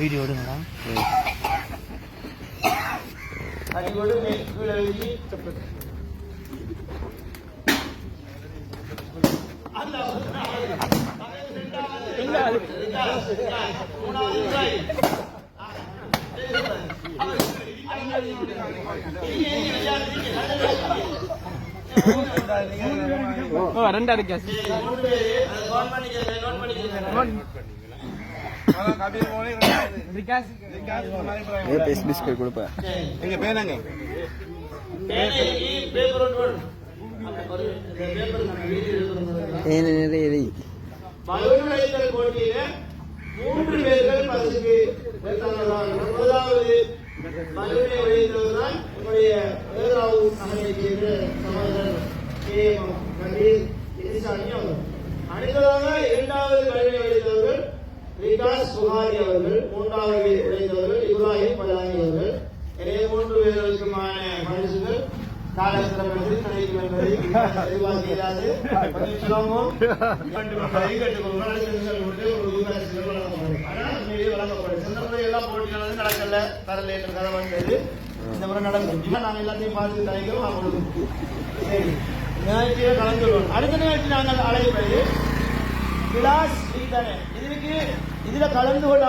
Video எடுங்கடா. ரெண்டாவது case biscuit கொடுப்பேன். எங்க பேனாங்க போட்டியில 3 பேர்கள் பரிசுக்கு முதலாவது பல்லுனை வெளியிட்டவர்தான் நம்முடைய வேதாவு நகரைச் சேர்ந்த சகோதரர் அடுத்ததாக 2வது பல்லுனை வெளியிட்டவர்கள் விகாஸ் புகாரி அவர்கள், 3வது உழைத்தவர்கள் இப்ராஹிம் பலானி அவர்கள். எனவே 3 பேர்களுக்குமான பரிசுகள் காலத்திரத்தில் கிடைக்கும் என்பதை எதிர்பார்க்கிறாது. வழங்கப்படும் இந்த முறை எல்லாம் போட்டிகள் நடக்கல, கடல் என்ற கதை வந்தது. இந்த முறை நடக்கும். நாங்கள் எல்லாத்தையும் பார்த்து தனிக்கிறோம். அவங்களுக்கு சரி நிகழ்ச்சியை கலந்துள்ளோம். அடுத்த நிகழ்ச்சி நாங்கள் அழைப்பது விலாஸ் இதுல கலந்து கொள்ள